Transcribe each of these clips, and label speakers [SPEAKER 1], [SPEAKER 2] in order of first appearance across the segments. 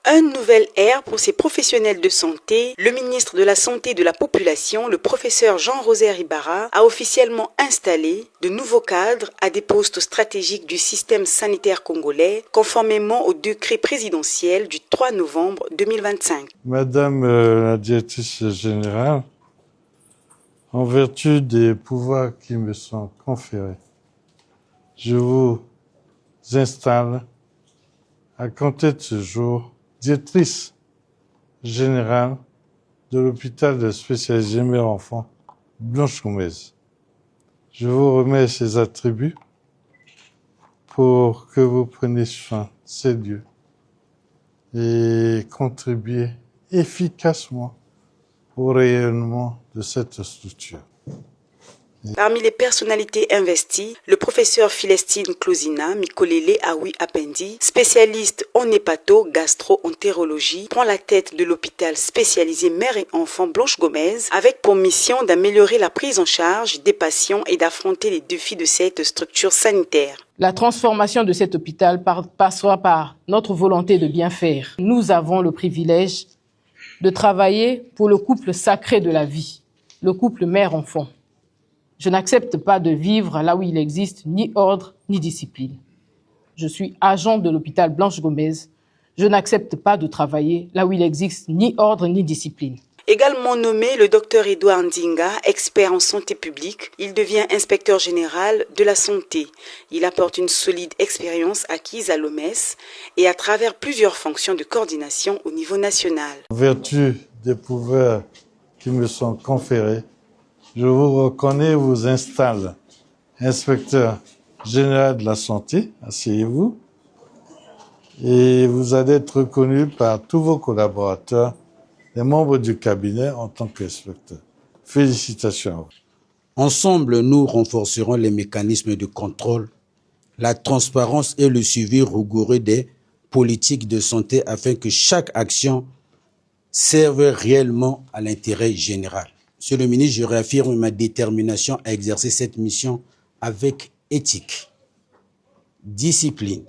[SPEAKER 1] Un nouvel ère pour ces professionnels de santé. Le ministre de la Santé et de la Population, le professeur Jean-Rosaire Ibarra, a officiellement installé de nouveaux cadres à des postes stratégiques du système sanitaire congolais, conformément au décret présidentiel du 3 novembre 2025.
[SPEAKER 2] Madame la directrice générale, en vertu des pouvoirs qui me sont conférés, je vous installe à compter de ce jour directrice générale de l'hôpital de spécialisé mère-enfant Blanche Gomez. Je vous remets ces attributs pour que vous preniez soin de ces lieux et contribuiez efficacement au rayonnement de cette structure.
[SPEAKER 1] Parmi les personnalités investies, le professeur Philestine Closina Mikolele Awi Apendi, spécialiste en hépato-gastro-entérologie, prend la tête de l'hôpital spécialisé mère et enfant Blanche Gomez, avec pour mission d'améliorer la prise en charge des patients et d'affronter les défis de cette structure sanitaire.
[SPEAKER 3] La transformation de cet hôpital passera par notre volonté de bien faire. Nous avons le privilège de travailler pour le couple sacré de la vie, le couple mère-enfant. Je n'accepte pas de vivre là où il n'existe ni ordre ni discipline. Je suis agent de l'hôpital Blanche Gomez. Je n'accepte pas de travailler là où il n'existe ni ordre ni discipline.
[SPEAKER 1] Également nommé le docteur Edouard Ndinga, expert en santé publique, il devient inspecteur général de la santé. Il apporte une solide expérience acquise à l'OMS et à travers plusieurs fonctions de coordination au niveau national.
[SPEAKER 2] En vertu des pouvoirs qui me sont conférés, je vous reconnais et vous installe inspecteur général de la santé, asseyez-vous, et vous allez être reconnu par tous vos collaborateurs, les membres du cabinet en tant qu'inspecteur. Félicitations.
[SPEAKER 4] Ensemble, nous renforcerons les mécanismes de contrôle, la transparence et le suivi rigoureux des politiques de santé afin que chaque action serve réellement à l'intérêt général. Monsieur le ministre, je réaffirme ma détermination à exercer cette mission avec éthique, discipline,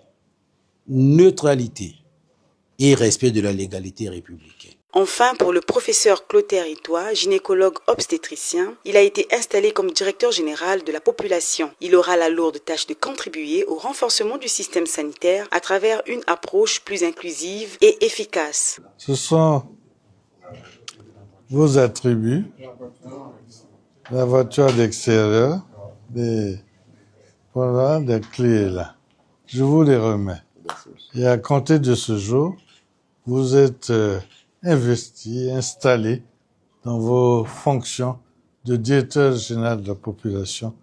[SPEAKER 4] neutralité et respect de la légalité républicaine.
[SPEAKER 1] Enfin, pour le professeur Clotaire Itois, gynécologue obstétricien, il a été installé comme directeur général de la population. Il aura la lourde tâche de contribuer au renforcement du système sanitaire à travers une approche plus inclusive et efficace.
[SPEAKER 2] Ce sont vos attributs, la voiture d'extérieur, des clés là. Je vous les remets. Et à compter de ce jour, vous êtes investi, installé dans vos fonctions de directeur général de la population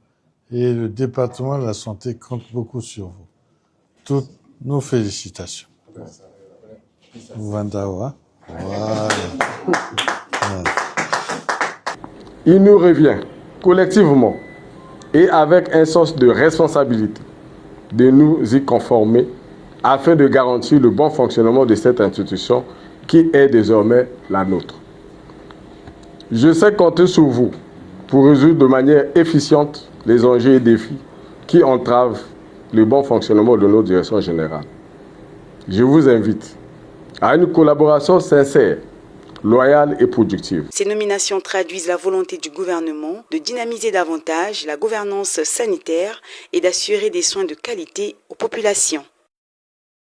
[SPEAKER 2] et le département de la santé compte beaucoup sur vous. Toutes nos félicitations. Vandawa. Voilà.
[SPEAKER 5] Il nous revient collectivement et avec un sens de responsabilité de nous y conformer afin de garantir le bon fonctionnement de cette institution qui est désormais la nôtre. Je sais compter sur vous pour résoudre de manière efficiente les enjeux et défis qui entravent le bon fonctionnement de notre direction générale. Je vous invite à une collaboration sincère, loyale et productive.
[SPEAKER 1] Ces nominations traduisent la volonté du gouvernement de dynamiser davantage la gouvernance sanitaire et d'assurer des soins de qualité aux populations.